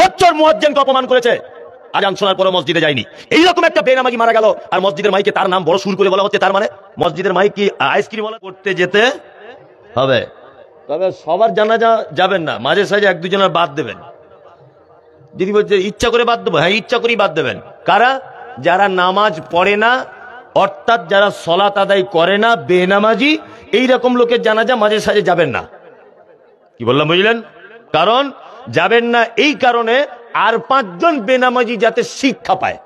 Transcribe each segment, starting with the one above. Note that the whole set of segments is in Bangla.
বছর মুয়াজ্জিনকে অপমান করেছে, আজান শোনার পরে মসজিদে যায়নি। এইরকম একটা বেনামাজি মারা গেল আর মসজিদের মাইকে তার নাম বড় সুর করে বলা হচ্ছে, তার মানে মসজিদের মাইক কি আইসক্রিম ওয়ালা করতে যেতে হবে? তবে সবার জানাজা যাবেন না, মাঝে সাঝে এক দুজনের বাদ দেবেন। যদি বলছে ইচ্ছা করে বাদ দেবো, হ্যাঁ ইচ্ছা করেই বাদ দেবেন। কারা? যারা নামাজ পড়ে না, অর্থাৎ যারা সলাত আদায় করে না, বেনামাজি, এইরকম লোকের জানাজা মাঝে সাঝে যাবেন না। কি বললাম বুঝলেন? কারণ যাবেন না এই কারণে আর 5 জন বেনামাজি যাতে শিক্ষা পায়।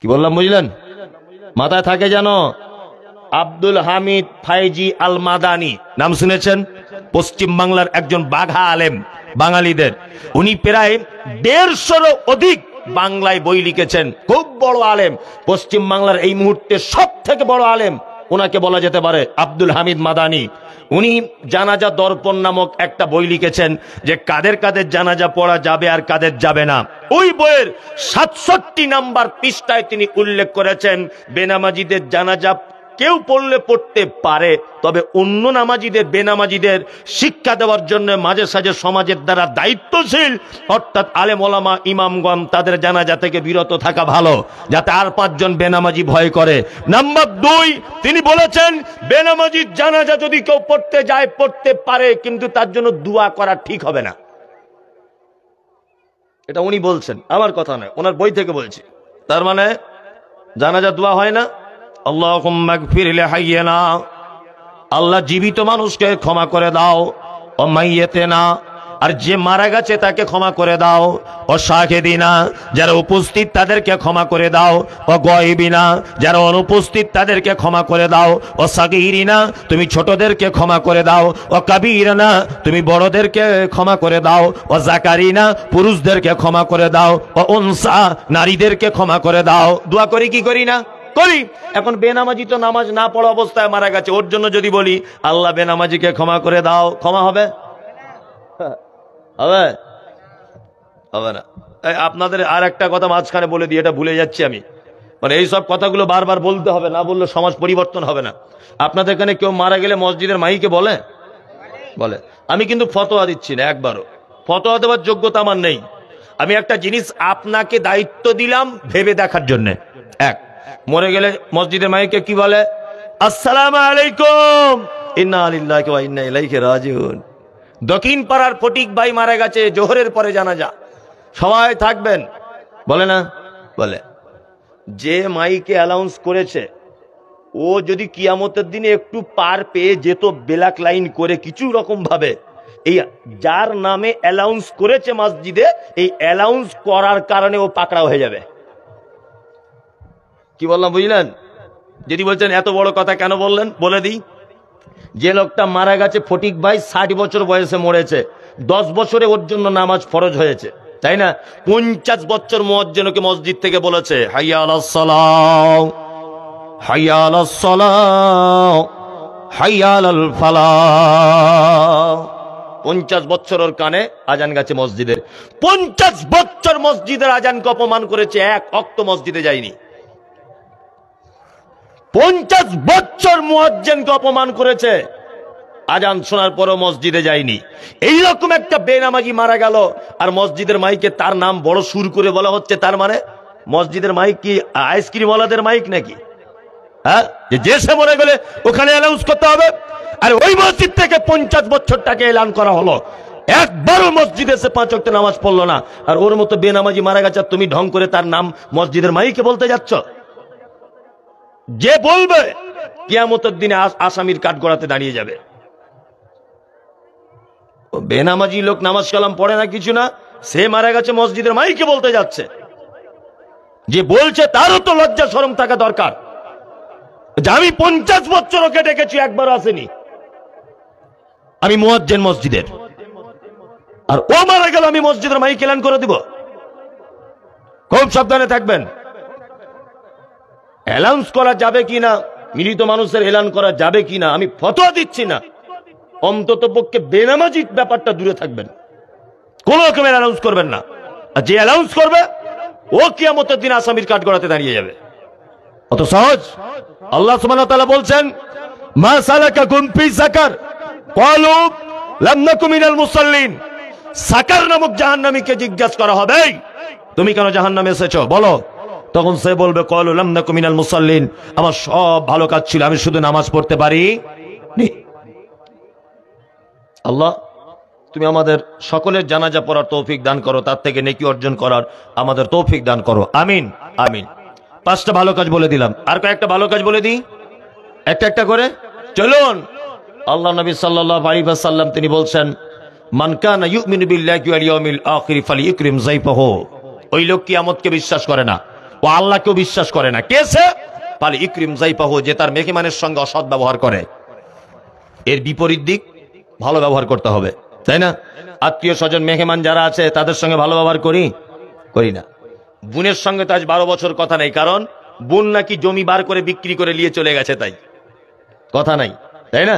কি বললাম বুঝলেন? মাথায় থাকে জানো। আব্দুল হামিদ ফাইজি আল মাদানি নাম শুনেছেন? পশ্চিম বাংলার একজন বাঘা আলেম বাঙালিদের। উনি প্রায় 150 অধিক বাংলায় বই লিখেছেন, খুব বড় আলেম। পশ্চিম বাংলার এই মুহূর্তে সব থেকে বড় আলেম ওনাকে বলা যেতে পারে, আব্দুল হামিদ মাদানি। উনি জানাজা দর্পণ নামক একটা বই লিখেছেন যে কাদের কাদের জানাজা পড়া যাবে আর কাদের যাবে না। ওই বইয়ের 67 নাম্বার পৃষ্ঠায় তিনি উল্লেখ করেছেন বেনামাজিদের জানাজা কেউ পড়লে পড়তে পারে, তবে অন্য নামাজিদের বেনামাজিদের শিক্ষা দেওয়ার জন্য মাঝে সাঝে সমাজের দ্বারা দায়িত্বশীল অর্থাৎ আলেম ওলামা ইমামগণ তাদের জানাজা থেকে বিরত থাকা ভালো, যাতে আর 5 জন বেনামাজি ভয় করে। নাম্বার 2, তিনি বলেছেন বেনামাজির জানাজা যদি কেউ পড়তে যায় পড়তে পারে, কিন্তু তার জন্য দোয়া করা ঠিক হবে না। এটা উনি বলছেন, আমার কথা নয়, ওনার বই থেকে বলছি। তার মানে জানাজা দোয়া হয় না। আল্লাহুম্মা গফির লিহাইয়িনা, আল্লাহ জীবিত মানুষকে ক্ষমা করে দাও, ও মাইয়িতিনা, আর যে মারা গেছে তাকে ক্ষমা করে দাও, ও শাহিদিনা, যারা উপস্থিত তাদেরকে ক্ষমা করে দাও, ও গায়বিনা, যারা অনুপস্থিত তাদেরকে ক্ষমা করে দাও, ও সাগীরিনা, তুমি ছোটদেরকে ক্ষমা করে দাও, ও কাবীরানা, তুমি বড়দেরকে ক্ষমা করে দাও, ও যাকারিনা, পুরুষদেরকে ক্ষমা করে দাও, ও উনসা, নারীদেরকে ক্ষমা করে দাও। দোয়া করি কি করি না? করি। এখন বেনামাজি তো নামাজ না পড়া অবস্থায় মারা গেছে, ওর জন্য যদি বলি আল্লাহ বেনামাজিকে ক্ষমা করে দাও, ক্ষমা হবে? হবে? হবে না। আপনাদের আর একটা কথা মাঝখানে বলে দিই, এটা ভুলে যাচ্ছি আমি। মানে এইসব কথাগুলো বারবার বলতে হবে, না বললে সমাজ পরিবর্তন হবে না। আপনাদের এখানে কেউ মারা গেলে মসজিদের মাইকে বলে? বলে। আমি কিন্তু ফতোয়া দিচ্ছি না, একবারও ফতোয়া দেওয়ার যোগ্যতা আমার নেই। আমি একটা জিনিস আপনাকে দায়িত্ব দিলাম ভেবে দেখার জন্য। এক, মরে গেলে মসজিদের মাইকে কি বলে? আসসালামু আলাইকুম, ইন্না লিল্লাহি ওয়া ইন্না ইলাইহি রাজিউন। দক্ষিণ পাড়ার ফটিক ভাই মারা গেছে, জোহরের পরে জানাজা, সবাই থাকবেন, বলে না? বলে। যে মাইকে অ্যানাউন্স করেছে ও যদি কিয়ামতের দিনে একটু পার পেয়ে যেত ব্ল্যাক লাইন করে কিছু রকম ভাবে, এই যার নামে অ্যানাউন্স করেছে মসজিদে, এই অ্যানাউন্স করার কারণে ও পাকড়াও হয়ে যাবে। কি বললাম বুঝলেন? যদি বলছেন এত বড় কথা কেন বললেন, বলে দিই। যে লোকটা মারা গেছে ফটিক ভাই 60 বছর বয়সে মরেছে, 10 বছরে ওর জন্য নামাজ ফরজ হয়েছে, তাই না? 50 বছর মুয়াজ্জিনকে মসজিদ থেকে বলেছে হাইয়া আলাস সালাহ, হাইয়া আলাস সালাহ, হাইয়া আলাল ফালাহ। 50 বছর ওর কানে আজান গেছে মসজিদের। 50 বছর মসজিদের আজানকে অপমান করেছে, এক ওয়াক্ত মসজিদে যায়নি। 50 বছর মুয়াজ্জিনকে অপমান করেছে, আজান শোনার পরও মসজিদে যায়নি। এইরকম একটা বেনামাজি মারা গেল আর মসজিদের মাইকে তার নাম বড় সুর করে বলা হচ্ছে, তার মানে মসজিদের মাইক কি আইসক্রিম ওয়ালাদের মাইক নাকি? হ্যাঁ, যে সে মরে গেলে ওখানে অ্যানাউন্স করতে হবে। আর ওই মসজিদ থেকে 50 বছরটাকে এলান করা হলো, একবারও মসজিদে এসে 5 ওয়াক্ত নামাজ পড়লো না। আর ওর মতো বেনামাজি মারা গেছে, তুমি ঢং করে তার নাম মসজিদের মাইকে বলতে যাচ্ছ। যে বলবে কিয়ামতের দিনে আসামির কাঠগড়াতে দাঁড়িয়ে যাবে। বেনামাজি লোক নামাজ কালাম পড়ে না, কিছু না, সে মারা গেছে মসজিদের মাইকে বলতে যাচ্ছে। যে বলছে তারও তো লজ্জা শরম থাকা দরকার। আমি 50 বছর ওকে ডেকেছি, একবার আসেনি। আমি মুয়াজ্জিন মসজিদের, আর ও মারা গেল আমি মসজিদের মাইক এলান করে দিব। খুব সাবধানে থাকবেন। অ্যানাউন্স করা যাবে কিনা, মিলিত মানুষের এলান করা যাবে কিনা আমি ফতোয়া দিচ্ছি না। অন্তত পক্ষে বেনামাজি ব্যাপারটা দূরে থাকবেন, কোন রকমের অ্যানাউন্স করবেন না। আর যে অ্যানাউন্স করবে ও কিয়ামতের দিন আসামির কাঠগড়াতে দাঁড়িয়ে যাবে। অত সহজ? আল্লাহ সুবহানাহু ওয়া তাআলা বলছেন মা সালাকাকুম ফি সাকার ক্বালু লাম নাকু মিনাল মুসাল্লিন। সাকার নামক জাহান্নামীকে জিজ্ঞাসা করা হবে, তুমি কেন জাহান্নামে এসেছো বলো। তখন সে বলবে ক্বালু লাম নাকু মিনাল মুসাল্লিন, আমার সব ভালো কাজ ছিল, আমি শুধু নামাজ পড়তে পারি। আল্লাহ তুমি আমাদের সকলের জানাজা পড়ার তৌফিক দান করো, তার থেকে নেকি অর্জন করার আমাদের তৌফিক দান করো, আমিন আমিন। 5টা ভালো কাজ বলে দিলাম, আর কয়েকটা ভালো কাজ বলে দিই একটা একটা করে। চলুন, আল্লাহ নবী সাল্লাল্লাহু আলাইহি ওয়াসাল্লাম তিনি বলছেন, মান কানা ইউমিনু বিল্লাহি ওয়াল ইয়াউমিল আখির ফালিইকরিম যায়ফাহু। ওই লোক কিয়ামতকে বিশ্বাস করে না, ও আল্লাহকেও বিশ্বাস করে না, কে সে? ফালিইকরিম যায়ফাহু, যে তার মেহমানের সঙ্গে অসৎ ব্যবহার করে। এর বিপরীত দিক ভালো ব্যবহার করতে হবে, তাই না? আত্মীয় স্বজন মেহমান যারা আছে তাদের সঙ্গে ভালো ব্যবহার করি না। বোনের সঙ্গে তো আজ 12 বছর কথা নেই, কারণ বোন নাকি জমি বার করে বিক্রি করে নিয়ে চলে গেছে, তাই কথা নাই, তাই না?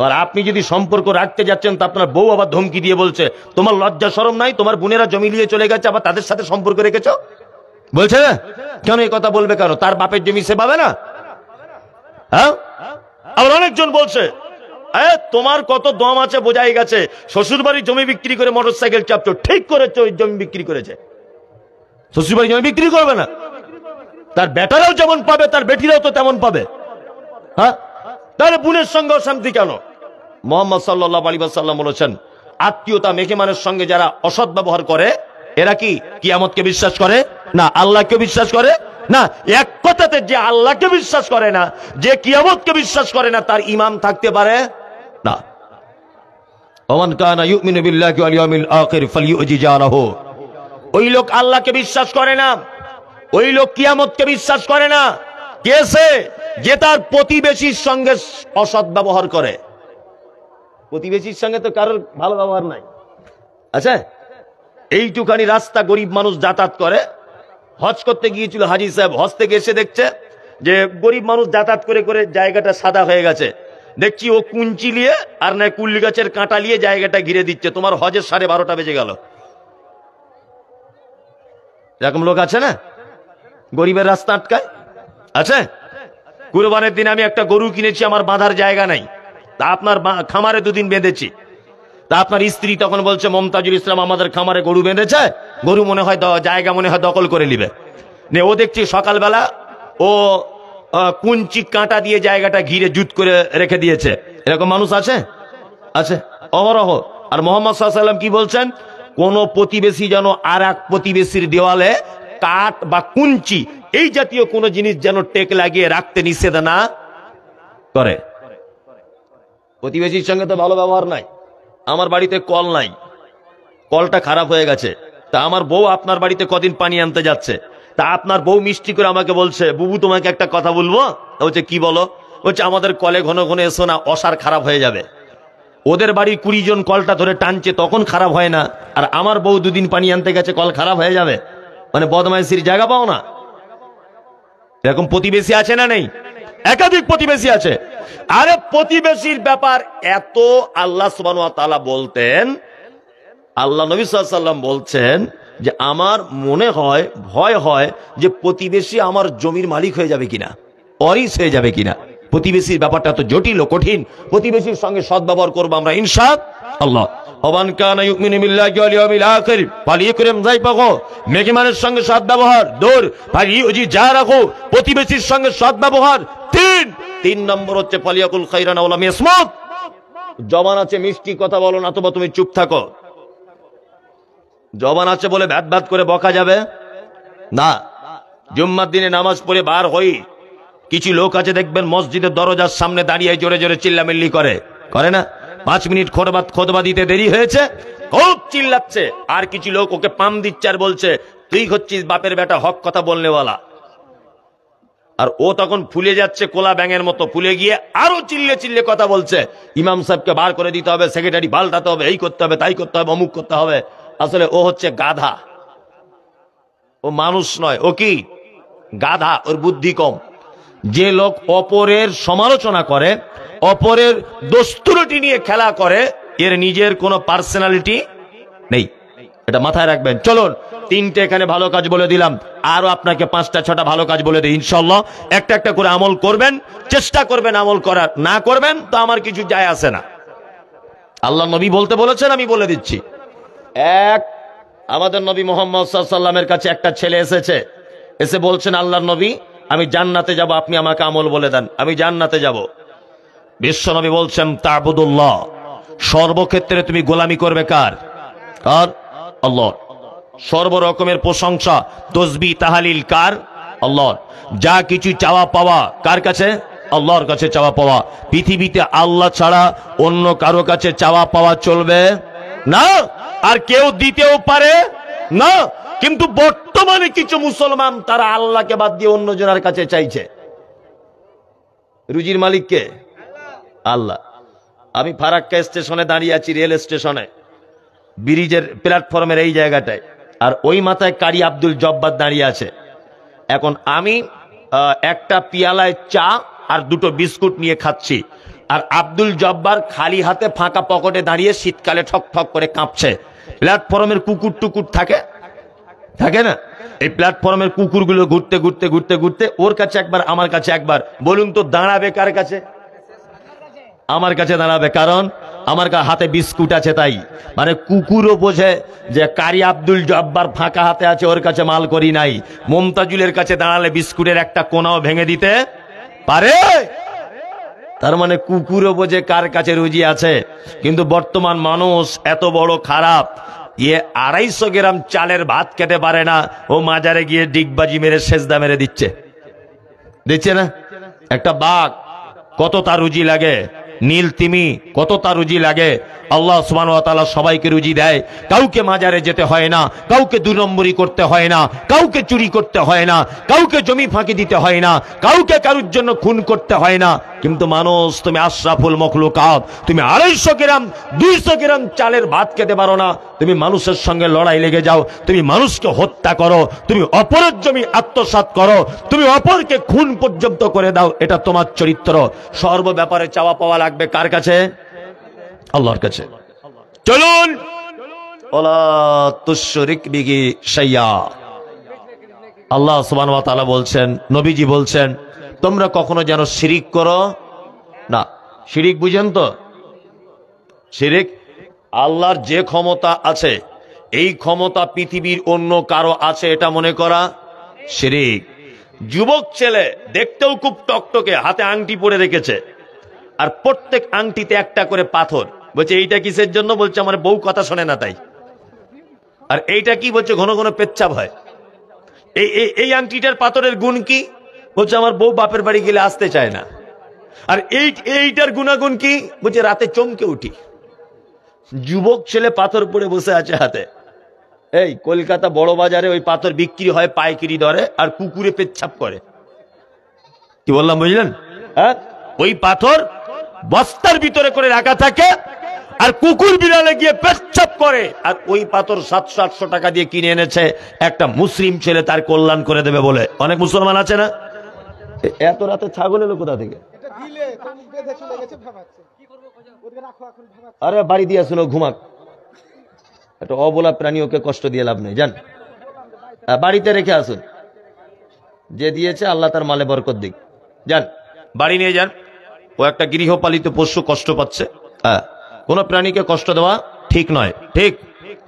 আর আপনি যদি সম্পর্ক রাখতে যাচ্ছেন তা আপনার বউ আবার ধমকি দিয়ে বলছে, তোমার লজ্জা শরম নাই, তোমার বোনেরা জমি নিয়ে চলে গেছে, আবার তাদের সাথে সম্পর্ক রেখেছো, বলছে না? কেন এই কথা বলবে? কেন? তার বাপের জমি সে পাবে না? হ্যাঁ, আবার অনেকজন বলছে, তোমার কত দম আছে বোঝাই গেছে, শ্বশুর বাড়ির জমি বিক্রি করে মোটরসাইকেল চাপছো, ঠিক করেছো, ওই জমি বিক্রি করেছে। শ্বশুর বাড়ির জমি বিক্রি করবে না, তার বেটারাও যেমন পাবে তার বেটিরাও তো তেমন পাবে। হ্যাঁ, তাহলে বোনের সঙ্গে অশান্তি কেন? মুহাম্মদ সাল্লাল্লাহু আলাইহি ওয়াসাল্লাম বলেছেন, আত্মীয়তা মেহমানের সঙ্গে যারা অসৎ ব্যবহার করে এরা কি কিয়ামতকে বিশ্বাস করে না, আল্লাহকে বিশ্বাস করে না। এক কথাতে যে আল্লাহকে বিশ্বাস করে না, যে কিয়ামতকে বিশ্বাস করে না, তার ঈমান থাকতে পারে না। ওমান কানা ইউমিনু বিল্লাহি ওয়াল ইয়াউমিল আখির ফালিউজি জারাহু। ওই লোক আল্লাহকে বিশ্বাস করে না, ওই লোক কিয়ামতকে বিশ্বাস করে না। কে সে? যে তার প্রতিবেশীর সঙ্গে অসৎ ব্যবহার করে। প্রতিবেশীর সঙ্গে তো কারোর ভালো ব্যবহার নাই। আচ্ছা, এইটুখানি রাস্তা গরিব মানুষ যাতায়াত করে, হজ করতে গিয়েছিল হাজী সাহেব, হজ থেকে এসে দেখছে যে গরিব মানুষ যাতায়াত করে করে জায়গাটা সাদা হয়ে গেছে। দেখছি ও কুঞ্চি নিয়ে আর না কুল্লি গাছের কাঁটা নিয়ে জায়গাটা ঘিরে দিচ্ছে। তোমার হজের 12:30 বেজে গেল। এরকম লোক আছে না, গরিবের রাস্তা আটকায়। আছে, কুরবানের দিন আমি একটা গরু কিনেছি, আমার বাঁধার জায়গা নাই, তা আপনার খামারে 2 দিন বেঁধেছি। তা আপনার স্ত্রী তখন বলছে, মমতাজুল ইসলাম আমাদের খামারে গরু বেঁধেছে, গরু মনে হয় জায়গা মনে হয় দখল করে নিবে। ও দেখছি সকালবেলা ও কুঞ্চি কাঁটা দিয়ে জায়গাটা ঘিরে জুত করে রেখে দিয়েছে। এরকম মানুষ আছে, আছে অহরহ। আর মুহাম্মদ সাল্লাল্লাহু আলাইহি ওয়াসাল্লাম কি বলছেন? কোন প্রতিবেশী যেন আর এক প্রতিবেশীর দেওয়ালে কাঠ বা কুঞ্চি এই জাতীয় কোন জিনিস যেন টেক লাগিয়ে রাখতে নিষেধ না করে। প্রতিবেশীর সঙ্গে তো ভালো ব্যবহার নাই। আমার বাড়িতে কল নাই, কলটা খারাপ হয়ে গেছে, তা আমার বউ আপনার বাড়িতে কদিন পানি আনতে যাচ্ছে, তা আপনার বউ মিষ্টি করে আমাকে বলছে, বুবু তোমাকে একটা কথা বলবো। বলছে কি বলো? বলছে আমাদের কলে ঘন ঘন এসো না, অসার খারাপ হয়ে যাবে। ওদের বাড়ি 20 জন কলটা ধরে টানছে, তখন খারাপ হয় না, আর আমার বউ 2 দিন পানি আনতে গেছে, কল খারাপ হয়ে যাবে। মানে বদমাইশির জায়গা পাও না। এরকম প্রতিবেশী আছে না নেই? একাধিক প্রতিবেশী আছে। আরে প্রতিবেশীর ব্যাপার এত আল্লাহ সুবহানাহু ওয়া তাআলা বলতেন, আল্লাহ নবী সাল্লাল্লাহু আলাইহি ওয়াসাল্লাম বলছেন যে আমার মনে হয়, ভয় হয় যে প্রতিবেশী আমার জমির মালিক হয়ে যাবে কিনা, ওয়ারিস হয়ে যাবে কিনা। প্রতিবেশীর ব্যাপারটা তো জটিল ও কঠিন। প্রতিবেশীর সঙ্গে সদ্ব্যবহার করবো আমরা ইনশাআল্লাহ। ওমান কানা ইউমিনু বিল্লাহি ওয়াল ইয়াউমিল আখির ফালিইকরিম যায়ফাহু। মেহমানের সঙ্গে সদ্ব্যবহার দূর, ফালিউজি জারাহু, প্রতিবেশীর সঙ্গে সদ্ব্যবহার। 3 নম্বর হচ্ছে ফালিয়াকুল খাইরান আও লাম ইয়াসমুত। জবান আছে মিষ্টি কথা বলো না, অথবা তুমি চুপ থাকো। জবান আছে বলে ভ্যাট ভ্যাট করে বকা যাবে না। জুম্মার দিনে নামাজ পড়ে বার হই, কিছু লোক আছে দেখবেন মসজিদের দরজার সামনে দাঁড়িয়ে জোরে জোরে চিল্লামিল্লি করে না? 5 মিনিট খোদবা দিতে দেরি হয়েছে, খুব চিল্লাচ্ছে। আর কিছু লোক ওকে পাম দিচ্ছে আর বলছে, তুই হচ্ছিস বাপের বেটা, হক কথা বলনেওয়ালা। আর ও তখন ফুলে যাচ্ছে কোলা ব্যাঙের মতো, ফুলে গিয়ে আরো চিল্লে চিল্লে কথা বলছে। ইমাম সাহেবকে বার করে দিতে হবে, সেক্রেটারি পাল্টাতে হবে, এই করতে হবে, তাই করতে হবে, অমুক করতে হবে। আসলে ও হচ্ছে গাধা, ও মানুষ নয়। ও কি? গাধা, ওর বুদ্ধি কম। যে লোক অপরের সমালোচনা করে, অপরের দোস্তুরটি নিয়ে খেলা করে, এর নিজের কোনো পার্সোনালিটি নেই। এটা মাথায় রাখবেন। চলুন, 3টে এখানে ভালো কাজ বলে দিলাম, আরো আপনাকে 5টা 6টা ভালো কাজ বলে দিই। ইনশাআল্লাহ একটা একটা করে আমল করবেন, চেষ্টা করবেন আমল করার। না করবেন তো আমার কিছু যায় আসে না। আল্লাহ নবী বলতে বলেছেন, আমি বলে দিচ্ছি। এক, আমাদের নবী মুহাম্মদ সাল্লাল্লাহু আলাইহি ওয়াসাল্লামের কাছে একটা ছেলে এসেছে, এসে বলছেন, আল্লাহর নবী, আমি জান্নাতে যাব, আপনি আমাকে আমল বলে দেন, আমি জান্নাতে যাব। বিশ্ব নবী বলছেন, তা'বুদুল্লাহ, সর্বক্ষেত্রে তুমি গোলামি করবে কার? কার? আল্লাহ। সর্ব রকমের প্রশংসা, তসবিহ, তাহলিল কার? আল্লাহর। যা কিছু চাওয়া পাওয়া কার কাছে? আল্লাহর কাছে চাওয়া পাওয়া। পৃথিবীতে আল্লাহ ছাড়া অন্য কারো কাছে চাওয়া পাওয়া চলবে না, আর কেউ দিতেও পারে না। কিন্তু বর্তমানে কিছু মুসলমান তারা আল্লাহকে বাদ দিয়ে অন্য জনের কাছে চাইছে। রুজির মালিক কে? আল্লাহ। আমি ফারাক্কা স্টেশনে দাঁড়িয়ে আছি, রেল স্টেশনে, ব্রিজের প্ল্যাটফর্মের এই জায়গাটায়, আর ওই মাথায় কারি আব্দুল জব্বার দাঁড়িয়ে আছে। এখন আমি একটা পিয়ালায় চা আর দুটো বিস্কুট নিয়ে খাচ্ছি, আর আব্দুল জব্বার খালি হাতে ফাঁকা পকেটে দাঁড়িয়ে শীতকালে ঠক ঠক করে কাঁপছে। প্ল্যাটফর্মের কুকুর টুকুর থাকে থাকে না, এই প্ল্যাটফর্মের কুকুরগুলো ঘুরতে ঘুরতে ঘুরতে ঘুরতে ওর কাছে একবার, আমার কাছে একবার। বলুন তো দাঁড়াবে কার কাছে? আমার কাছে দাঁড়াবে, কারণ আমার হাতে বিস্কুট আছে। তাই মানে কুকুরও বোঝে যে কারি আব্দুল জব্বার ফাঁকা হাতে আছে, ওর কাছে মাল করি নাই। মমতাজুলের কাছে দাঁড়ালে বিস্কুটের একটা কোনাও ভেঙে দিতে পারে। তার মানে কুকুরও বোঝে কার কাছে রুজি আছে। কিন্তু বর্তমান মানুষ এত বড় খারাপ, 250 গ্রাম চালের ভাত খেতে পারে না, ও মাজারে গিয়ে ডিগবাজি মেরে সেজদা মেরে দিচ্ছে না। একটা বাঘ কত তার রুজি লাগে, নীল তিমি কত তার রুজি লাগে। আল্লাহ সুবহানাহু ওয়া তাআলা সবাইকে রুজি দেয়। কাউকে মাজারে যেতে হয় না, কাউকে 2 নম্বরি করতে হয় না, কাউকে চুরি করতে হয় না, কাউকে জমি ফাঁকি দিতে হয় না, কাউকে কারুর জন্য খুন করতে হয় না। কিন্তু মানুষ, তুমি আশরাফুল মখলুকাত, তুমি 250 গ্রাম 200 গ্রাম চালের ভাত খেতে পারো না, তুমি মানুষের সঙ্গে লড়াই লেগে যাও, তুমি মানুষকে হত্যা করো, তুমি অপরের জমি আত্মসাৎ করো, তুমি অপরকে খুন পর্যন্ত করে দাও। এটা তোমার চরিত্র। সর্ব ব্যাপারে চাওয়া পাওয়া লাগবে কার কাছে? আল্লাহর কাছে। চলুন, ওয়ালা তুশরিক বিহি শাইয়া। আল্লাহ সুবহানাহু ওয়া তাআলা বলছেন, নবীজি বলছেন, তোমরা কখনো যেন শিরিক করো না। শিরিক বুঝেন তো? শিরিক, আল্লাহর যে ক্ষমতা আছে, এই ক্ষমতা পৃথিবীর অন্য কারো আছে এটা মনে করা শিরিক। যুবক ছেলে দেখতেও খুব টকটকে, হাতে আংটি পরে রেখেছে, আর প্রত্যেক আংটিতে একটা করে পাথর। বলছে এইটা কিসের জন্য? বলছে আমার বউ কথা শোনে না তাই। আর এইটা কি? বলছে ঘন ঘন পেচ্ছাপ হয়। এই আংটিটার পাথরের গুণ কি? বলছে আমার বউ বাপের বাড়ি গেলে আসতে চায় না। আর এইটার গুণাগুণ কি? বলছে রাতে চমকে উঠি। যুবক ছেলে পাথর পরে বসে আছে হাতে। এই কলকাতা বড় বাজারে ওই পাথর বিক্রি হয় পাইকারি দরে, আর কুকুরে পেচ্ছাপ করে। কি বললাম বুঝলেন? হ্যাঁ, ওই পাথর বস্তার ভিতরে করে রাখা থাকে, আর কুকুর বিড়ালে গিয়ে পেচ্ছাপ করে। আর ওই পাথর 700-800 টাকা দিয়ে কিনে এনেছে একটা মুসলিম ছেলে, তার কল্যাণ করে দেবে বলে। অনেক মুসলমান আছে না? এত রাতে ছাগল এলো কোথা থেকে? আরে বাড়ি দিয়ে আসুন, ঘুমাক। একটা অবলা প্রাণী, ওকে কষ্ট দিয়ে লাভ নেই, যান বাড়িতে রেখে আসুন। যে দিয়েছে আল্লাহ তার মালে বরকত দিক। যান বাড়ি নিয়ে যান। ও একটা গৃহপালিত পশু, কষ্ট পাচ্ছে। হ্যাঁ, কোন প্রাণীকে কষ্ট দেওয়া ঠিক নয়,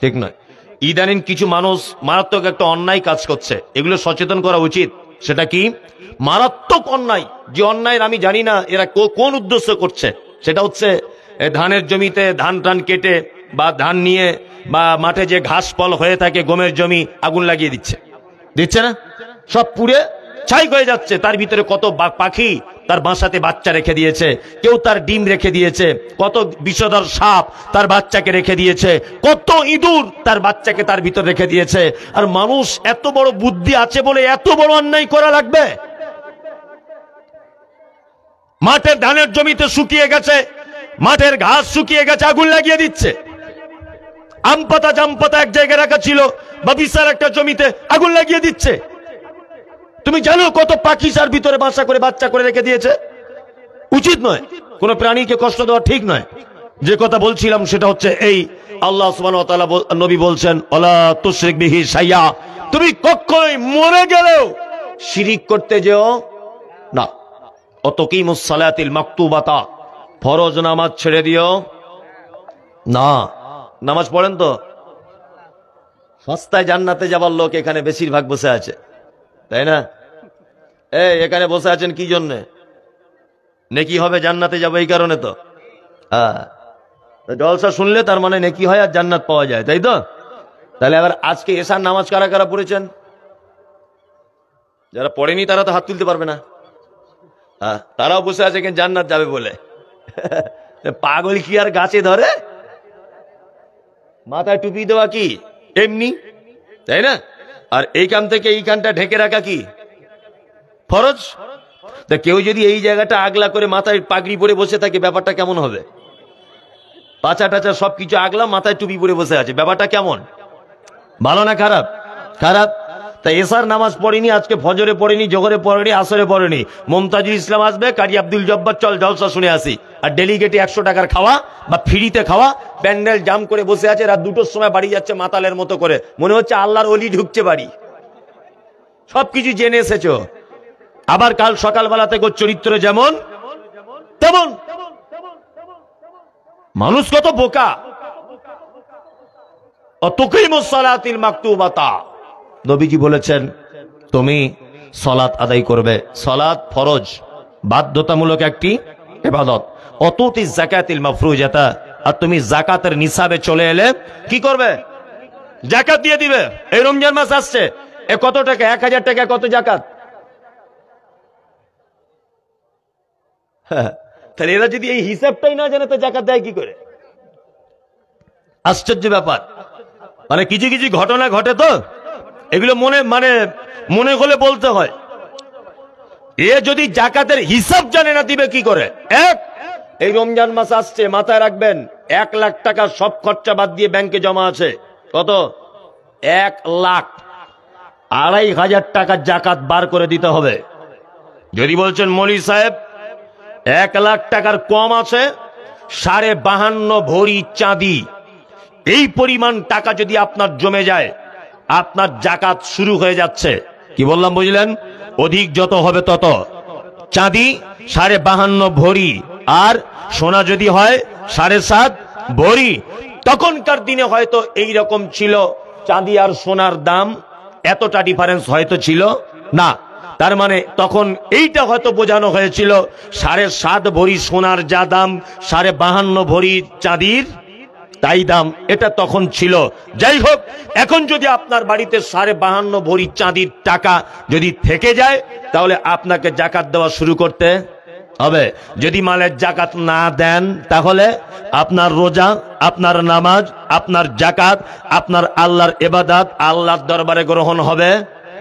ঠিক নয়। ইদানিং কিছু মানুষ মারাত্মক একটা অন্যায় কাজ করছে, এগুলো সচেতন করা উচিত। সেটা কি? মারাত্মক অন্যায়, যে অন্যায়ের আমি জানি না এরা কোন উদ্দেশ্য করছে। সেটা হচ্ছে ধানের জমিতে ধান টান কেটে বা ধান নিয়ে, বা মাঠে যে ঘাস ফল হয়ে থাকে, গমের জমি, আগুন লাগিয়ে দিচ্ছে না? সব পুড়ে ছাই হয়ে যাচ্ছে। তার ভিতরে কত পাখি তার বাসাতে বাচ্চা রেখে দিয়েছে, কেউ তার ডিম রেখে দিয়েছে, কত বিষধর সাপ তার বাচ্চাকে রেখে দিয়েছে, কত ইঁদুর তার বাচ্চাকে তার ভিতর রেখে দিয়েছে। আর মানুষ এত বড় বুদ্ধি আছে বলে এত বড় অন্যায় করা লাগবে? মাঠের ধানের জমিতে শুকিয়ে গেছে, মাঠের ঘাস শুকিয়ে গেছে, আগুন লাগিয়ে দিচ্ছে। আম পাতা জাম পাতা এক জায়গায় রাখা ছিল, বা বিশাল একটা জমিতে আগুন লাগিয়ে দিচ্ছে। তুমি জানো কত পাখি তার ভিতরে বাসা করে বাচ্চা করে রেখে দিয়েছে? উচিত নয়, কোন প্রাণীকে কষ্ট দেওয়া ঠিক নয়। যে কথা বলছিলাম সেটা হচ্ছে এই, আল্লাহ সুবহানাহু ওয়া তাআলা, নবী বলছেন, ওয়ালা তুশরিক বিহি শাইয়া। তুমি কখনোই মরে গেলেও শিরিক করতে যেও না। অতকিমুস সালাতিল মাকতুবাতা, ফরজ নামাজ ছেড়ে দিও না। নামাজ পড়েন তো? সস্তায় জান্নাতে যাবার লোক এখানে বেশিরভাগ বসে আছে, তাই না? এখানে বসে আছেন কি জন্যে? নেকি হবে, জান্নাতে যাবো এই কারণে তো। হ্যাঁ, জলসা শুনলে তার মানে নেকি হয় আর জান্নাত পাওয়া যায়, তাই তো? তাহলে আবার আজকে এশার নামাজ কারা কারা পড়েছেন? যারা পড়েনি তারা তো হাত তুলতে পারবে না। হ্যাঁ, তারাও বসে আছে কেন? জান্নাত যাবে বলে। পাগল কি আর গাছে ধরে? মাথায় টুপি দেওয়া কি এমনি, তাই না? আর এইখান থেকে এইখানটা ঢেকে রাখা কি ফরজ? তা কেউ যদি এই জায়গাটা আগলা করে মাথায় পাগড়ি পরে বসে থাকে, ব্যাপারটা কেমন হবে? পাচা টাচা সবকিছু আগলা, মাথায় টুপি পরে বসে আছে, ব্যাপারটা কেমন? ভালো না খারাপ? খারাপ। তা এশার নামাজ পড়েনি, আজকে ফজরে পড়েনি, জোহরে পড়েনি, আসরে পড়েনি। মুমতাজুল ইসলাম আসবে, কারি আব্দুল জব্বার, চল জলসা শুনে আসি। আর ডেলিগেটে 100 টাকার খাওয়া বা ফ্রিতে খাওয়া, প্যান্ডেল জাম করে বসে আছে, রাত 2টোর সময় বাড়ি যাচ্ছে মাতালের মতো করে, মনে হচ্ছে আল্লাহর ওলি ঢুকছে বাড়ি। সবকিছু জেনে এসেছো। আবার কাল সকালবেলা থেকে চরিত্র যেমন তেমন। মানুষ কত বোকা। অতুকিমুস-সালাতিল মাকতুবাতা, নবীজি বলেছেন তুমি সালাত আদায় করবে। সালাত ফরজ, বাধ্যতামূলক একটি ইবাদত। অতুতিজ যাকাতিল মাফরুজাতা, আর তুমি যাকাতের নিসাবে চলে এলে কি করবে? যাকাত দিয়ে দিবে। এই রমজান মাস আসছে, কত টাকা? 1000 টাকা কত যাকাত? তাহলে এরা যদি এই হিসাবটাই না জানে তো যাকাত দেয় কি করে? আশ্চর্য ব্যাপার। মানে কিছু কিছু ঘটনা ঘটে তো, এগুলো মনে হলে বলতে হয়। এ যদি যাকাতের হিসাব জানে না, দিবে কি করে? এই রমজান মাস আসছে, মাথায় রাখবেন 1 লাখ টাকা সব খরচা বাদ দিয়ে ব্যাংকে জমা আছে। কত? 1,02,500 টাকা যাকাত বার করে দিতে হবে। যদি বলছেন মৌলী সাহেব 1 লাখ টাকার কম আছে, 52.5 ভরি চাঁদি, এই পরিমাণ টাকা যদি আপনার জমে যায়, আপনার যাকাত শুরু হয়ে যাচ্ছে। কি বললাম বুঝলেন? অধিক যত হবে তত। চাঁদি 52.5 ভরি, আর সোনা যদি হয় 7.5 ভরি। তখনকার দিনে হয়তো এই রকম ছিল, চাঁদি আর সোনার দাম এতটা ডিফারেন্স হয়তো ছিল না। তার মানে তখন এইটা হয়তো বোঝানো হয়েছিল 7.5 ভরি সোনার যা দাম, 52.5 ভরি চাঁদির তাই দাম, এটা তখন ছিল। যাই হোক, এখন যদি আপনার বাড়িতে 52.5 ভরি চাঁদির টাকা যদি থেকে যায়, তাহলে আপনাকে যাকাত দেওয়া শুরু করতে হবে। যদি মালের যাকাত না দেন, তাহলে আপনার রোজা, আপনার নামাজ, আপনার যাকাত, আপনার আল্লাহর ইবাদত আল্লাহর দরবারে গ্রহণ হবে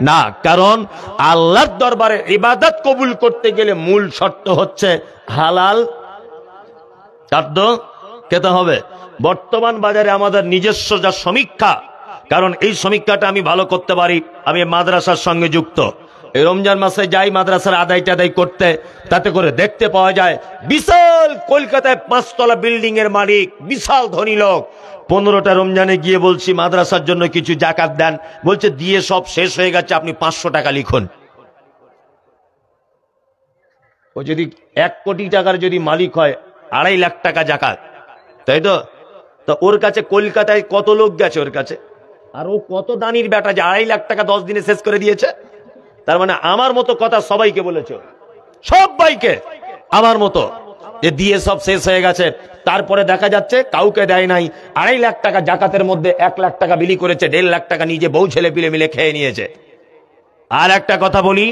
না। কারণ আল্লাহর দরবারে ইবাদত কবুল করতে গেলে মূল শর্ত হচ্ছে হালাল খাদ্য খেতে হবে। বর্তমান বাজারে আমাদের নিজস্ব যা সমীক্ষা, কারণ এই সমীক্ষাটা আমি ভালো করতে পারি, আমি মাদ্রাসার সঙ্গে যুক্ত। এই রমজান মাসে যাই মাদ্রাসার আদায় করতে, তাতে করে দেখতে পাওয়া যায় বিশাল কলকাতায় 5 তলা বিল্ডিং এর মালিক, বিশাল ধনী লোক, 15টা রমজানে গিয়ে বলছি মাদ্রাসার জন্য কিছু যাকাত দেন, বলছে দিয়ে সব শেষ হয়ে গেছে, আপনি 500 টাকা লিখুন। ও যদি 1 কোটি টাকার যদি মালিক হয়, 2.5 লাখ টাকা যাকাত, তাই তো? তো ওর কাছে কলকাতায় কত লোক গেছে ওর কাছে, আর ও কত দানির বেটা যে 2.5 লাখ টাকা 10 দিনে শেষ করে দিয়েছে। তার মানে আমার মতো কথা সবাইকে বলেছে, সবাইকে আমার মতো, যে দিয়ে সব শেষ হয়ে গেছে। তারপরে দেখা যাচ্ছে কাউকে দেয় নাই। 2.5 লাখ টাকা যাকাতের মধ্যে 1 লাখ টাকা বিলি করেছে, 1.5 লাখ টাকা নিজে বউ ছেলে পিলে মিলে খেয়ে নিয়েছে। আর একটা কথা বলি,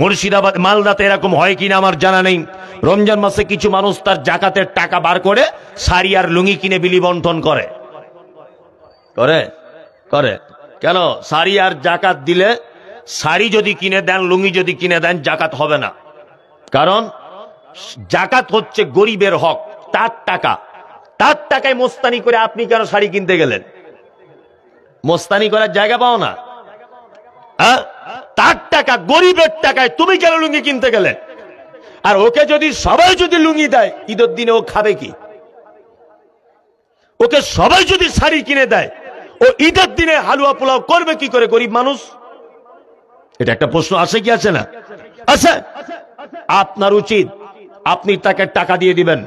মুর্শিদাবাদ মালদাতে এরকম হয় কিনা আমার জানা নেই। রমজান মাসে কিছু মানুষ তার যাকাতের টাকা বার করে শাড়ি আর লুঙ্গি কিনে বিলি বন্টন করে। কেন? শাড়ি আর যাকাত দিলে, শাড়ি যদি কিনে দেন, লুঙ্গি যদি কিনে দেন, যাকাত হবে না। কারণ যাকাত হচ্ছে গরিবের হক, তার টাকা, তার টাকায় মোস্তানি করে আপনি কেন শাড়ি কিনতে গেলেন? মোস্তানি করার জায়গা পাও না? তার টাকা, গরিবের টাকায় তুমি কেন লুঙ্গি কিনতে গেলে? আর ওকে যদি সবাই যদি লুঙ্গি দেয়, ঈদের দিনে ও খাবে কি? ওকে সবাই যদি শাড়ি কিনে দেয়, ও ঈদের দিনে হালুয়া পোলাও করবে কি করে গরিব মানুষ? এটা একটা প্রশ্ন আসে কি আসে না? আচ্ছা, আপনার উচিত আপনি তাকে টাকা দিয়ে দিবেন,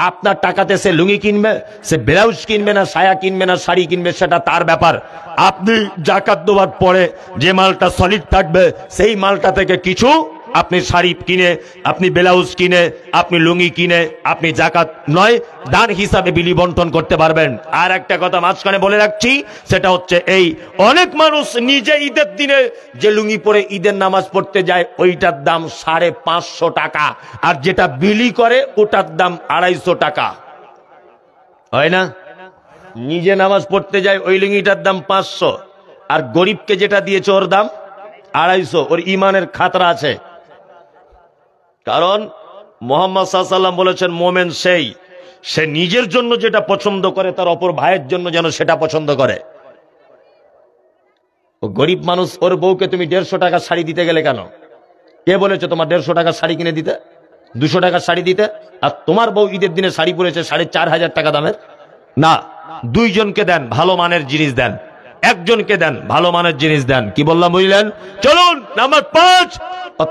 আপনার টাকাতে সে লুঙ্গি কিনবে, সে ব্লাউজ কিনবে না, সায়া কিনবে না, শাড়ি কিনবে, সেটা তার ব্যাপার। আপনি জাকাত দেওয়ার পরে যে মালটা সলিড থাকবে সেই মালটা থেকে কিছু আপনি শাড়ি কিনে, আপনি ব্লাউজ কিনে, আপনি লুঙ্গি কিনে আপনি জাকাত নয় দান হিসাবে বিলি বন্টন করতে পারবেন। আর একটা কথা মাঝখানে বলে রাখছি, সেটা হচ্ছে এই, অনেক মানুষ নিজে ঈদের দিনে যে লুঙ্গি পরে ঈদের নামাজ পড়তে যায় ওইটার দাম 550 টাকা, আর যেটা বিলি করে ওটার দাম 250 টাকা, হয় না? নিজে নামাজ পড়তে যায় ওই লুঙ্গিটার দাম 500, আর গরিবকে যেটা দিয়েছে ওর দাম 250। ওর ইমানের খাতরা আছে। কারণ মুহাম্মদ সাল্লাল্লাহু আলাইহি ওয়াসাল্লাম বলেছেন, মোমেন সেই, সে নিজের জন্য যেটা পছন্দ করে তার অপর ভাইয়ের জন্য যেন সেটা পছন্দ করে। ও গরিব মানুষ, ওর বউকে তুমি 150 টাকা শাড়ি দিতে গেলে কেন? কে বলেছে তোমার 150 টাকা শাড়ি কিনে দিতে, 200 টাকার শাড়ি দিতে? আর তোমার বউ ঈদের দিনে শাড়ি পরেছে 4500 টাকা দামের। না, দুইজনকে দেন, ভালো মানের জিনিস দেন, একজনকে দেন, ভালো মানের জিনিস দেন। কি বললাম বুঝলেন? চলুন নাম্বার 5,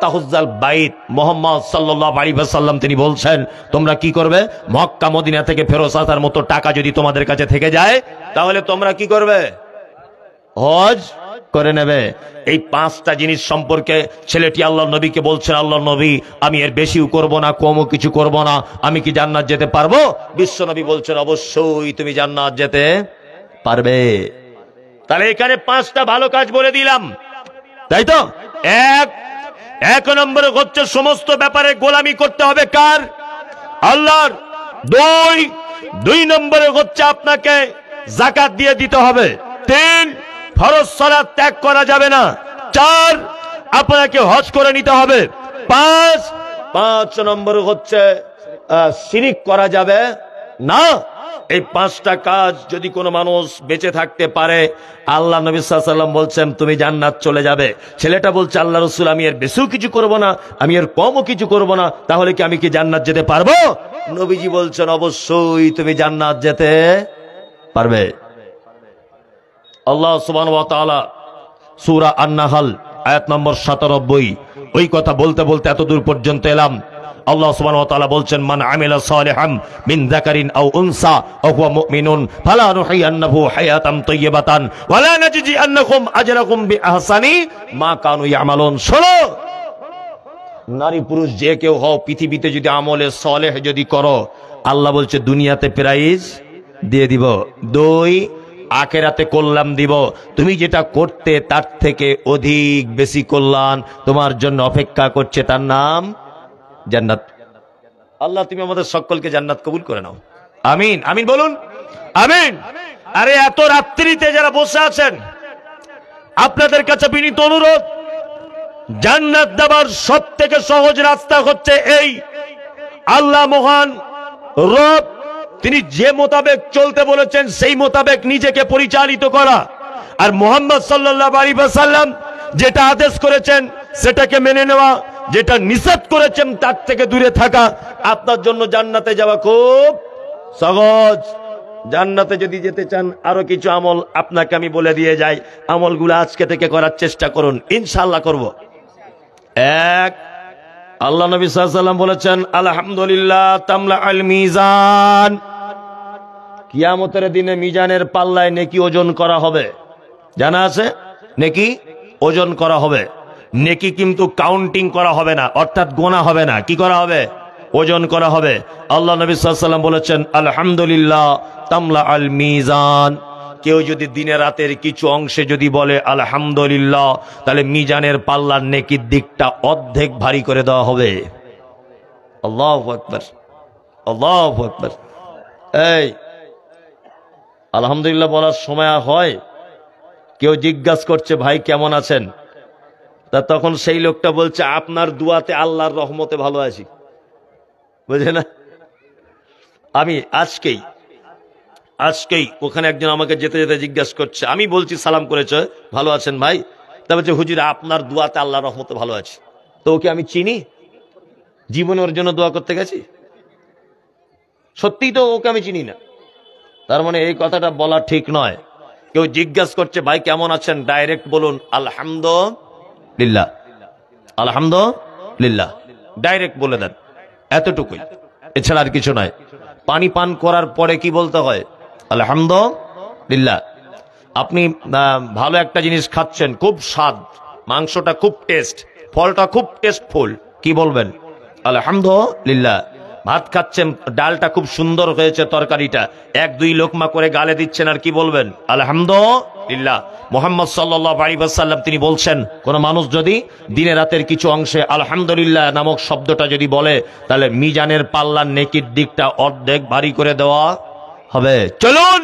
তাহুজ্জাল বাইত। মুহাম্মদ সাল্লাল্লাহু আলাইহি ওয়াসাল্লাম তিনি বলছেন, তোমরা কি করবে? মক্কা মদিনা থেকে ফেরত আসার মতো টাকা যদি তোমাদের কাছে থেকে যায় তাহলে তোমরা কি করবে? হজ করে নেবে। এই 5টা জিনিস সম্পর্কে ছেলেটি আল্লাহর নবীকে বলছেন, আল্লাহর নবী আমি এর বেশিও করব না, কমও কিছু করব না, আমি কি জান্নাত যেতে পারবো? বিশ্ব নবী বলছেন, অবশ্যই তুমি জান্নাত যেতে পারবে। তাহলে এখানে 5টা ভালো কাজ বলে দিলাম, তাই তো? এক নম্বরে হচ্ছে সমস্ত ব্যাপারে গোলামি করতে হবে কার? আল্লাহর। দুই নম্বরে হচ্ছে আপনাকে যাকাত দিয়ে দিতে হবে। 3, ফরজ সালাত ত্যাগ করা যাবে না। 4, আপনাকে হজ করে নিতে হবে। 5 নম্বর হচ্ছে শিরিক করা যাবে না। এই 5টা কাজ যদি কোনো মানুষ বেঁচে থাকতে পারে, আল্লাহ নবী সাল্লাল্লাহু আলাইহি ওয়াসাল্লাম বলছেন তুমি জান্নাত চলে যাবে। ছেলেটা বলছে, আল্লাহ রাসূল আমি এর বেশিও কিছু করব না, আমি এর কমও কিছু করব না, তাহলে কি আমি কি জান্নাত যেতে পারবো? নবীজি বলছেন, অবশ্যই তুমি জান্নাত যেতে পারবে। আল্লাহ সুবহানাহু ওয়া তাআলা সূরা আন-নাহল আয়াত নম্বর 97, ওই কথা বলতে বলতে এত দূর পর্যন্ত এলাম। আল্লাহ সুবহানাহু ওয়া তাআলা বলছেন, মান আমিলা সালিহান মিন যাকারিন আও উনসা ওয়া হুয়া মুমিনুন ফালা নুহয়িয়ান্নাহু হায়াতান তাইয়্যিবাতান ওয়া লা নাজজিআন্নাকুম আজরাকুম বিআহসানি মা কানু ইয়ামালুন। শোনো, নারী পুরুষ যে কেউ হও, পৃথিবীতে যদি আমলে সালেহ যদি করো, আল্লাহ বলছে দুনিয়াতে প্রাইজ দিয়ে দিব। 2, আখিরাতে কল্যাণ দিব। তুমি যেটা করতে তার থেকে অধিক বেশি কল্যাণ তোমার জন্য অপেক্ষা করছে, তার নাম জান্নাত। আল্লাহ তুমি আমাদের সকলকে জান্নাত কবুল করে নাও, আমিন। আমিন বলুন, আমিন। আরে এত রাত্রিতে যারা বসে আছেন, আপনাদের কাছে বিনীত অনুরোধ, জান্নাত দেওয়ার সব থেকে সহজ রাস্তা হচ্ছে এই, আল্লাহ মহান রব তিনি যে মোতাবেক চলতে বলেছেন সেই মোতাবেক নিজেকে পরিচালিত করা, আর মুহাম্মদ সাল্লাল্লাহু আলাইহি ওয়াসাল্লাম যেটা আদেশ করেছেন সেটাকে মেনে নেওয়া, যেটা নিষেধ করেছেন তার থেকে দূরে থাকা। আপনার জন্য জান্নাতে যাওয়া খুব সহজ। জান্নাতে যদি যেতে চান, আরো কিছু আমল আপনাকে আমি বলে দিয়ে যাই, আমলগুলো আজকে থেকে করার চেষ্টা করুন, ইনশাআল্লাহ করব। 1, আল্লাহ নবী সাল্লাল্লাহু আলাইহি ওয়াসাল্লাম বলেছেন, আলহামদুলিল্লাহ তামলা আল মিজান। কিয়ামতের দিনে মিজানের পাল্লায় নেকি ওজন করা হবে, জানা আছে? নেকি ওজন করা হবে। নেকি কিন্তু কাউন্টিং করা হবে না, অর্থাৎ গোনা হবে না। কি করা হবে? ওজন করা হবে। আল্লাহ নবী সাল্লাল্লাহু আলাইহি ওয়াসাল্লাম বলেছেন, আলহামদুলিল্লাহ তামলা আল মিজান। কেউ যদি দিনে রাতের কিছু অংশে যদি বলে আলহামদুলিল্লাহ, তাহলে মিজানের পাল্লার নেকির দিকটা অর্ধেক ভারী করে দেওয়া হবে। আল্লাহু আকবার, আল্লাহু আকবার। এই আলহামদুলিল্লাহ বলার সময় হয়, কেউ জিজ্ঞাসা করছে ভাই কেমন আছেন, তা তখন সেই লোকটা বলছে আপনার দুয়াতে আল্লাহর রহমতে ভালো আছি, বুঝে না? আমি আজকেই ওখানে একজন আমাকে যেতে যেতে জিজ্ঞাসা করছে, আমি বলছি সালাম করেছে, ভালো আছেন ভাই? তা বলছে হুজুর আপনার দুয়াতে আল্লাহর রহমতে ভালো আছি। তো ওকে আমি চিনি? জীবনে ওর জন্য দোয়া করতে গেছি? সত্যিই তো ওকে আমি চিনি না। তার মানে এই কথাটা বলা ঠিক নয়। কেউ জিজ্ঞাসা করছে ভাই কেমন আছেন, ডাইরেক্ট বলুন আলহামদুলিল্লাহ, আলহামদুলিল্লাহ, ডাইরেক্ট বলে দেন। এতটুকুই, এছাড়া আর কিছু নয়। পানি পান করার পরে কি বলতে হয়? আলহামদুলিল্লাহ। আপনি ভালো একটা জিনিস খাচ্ছেন, খুব স্বাদ, মাংসটা খুব টেস্ট, ফলটা খুব টেস্টফুল, কি বলবেন? আলহামদুলিল্লাহ। ভাত খাচ্ছেন, ডালটা খুব সুন্দর হয়েছে, তরকারিটা 1-2 লোকমা করে গালে দিচ্ছেন, আর কি বলবেন? আলহামদুলিল্লাহ। মুহাম্মদ সাল্লাল্লাহু আলাইহি ওয়াসাল্লাম তিনি বলছেন, কোন মানুষ যদি দিনে রাতের কিছু অংশে আলহামদুলিল্লাহ নামক শব্দটা যদি বলে, তাহলে মিজানের পাল্লার নেকির দিকটা অর্ধেক ভারী করে দেওয়া হবে। চলুন,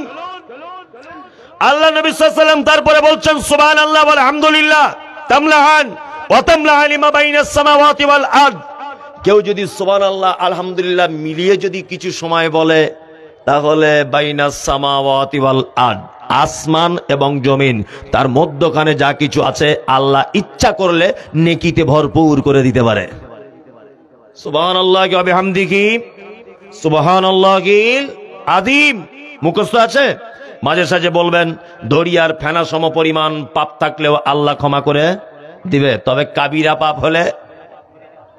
আল্লাহ নবী সাল্লাল্লাহু আলাইহি ওয়াসাল্লাম তারপরে বলছেন, সুবহানাল্লাহ ওয়াল হামদুলিল্লাহ তামলাহান ওয়া তামলাহান মা বাইনাস সামাওয়াতি ওয়াল আরদ। কেউ যদি সুবহানাল্লাহ আলহামদুলিল্লাহ মিলিয়ে যদি কিছু সময় বলে, তাহলে বাইনাস সামাওয়াতি ওয়াল আরদ, আসমান এবং জমিন, তার মধ্যখানে যা কিছু আছে আল্লাহ ইচ্ছা করলে নেকিতে ভরপুর করে দিতে পারে। সুবহানাল্লাহি ওয়া বিহামদিহি সুবহানাল্লাহিল আযীম। মুখস্থ আছে? মাঝে সাঝে বলবেন। দরিয়ার ফেনা সম পরিমাণ পাপ থাকলেও আল্লাহ ক্ষমা করে দিবে, তবে কাবিরা পাপ হলে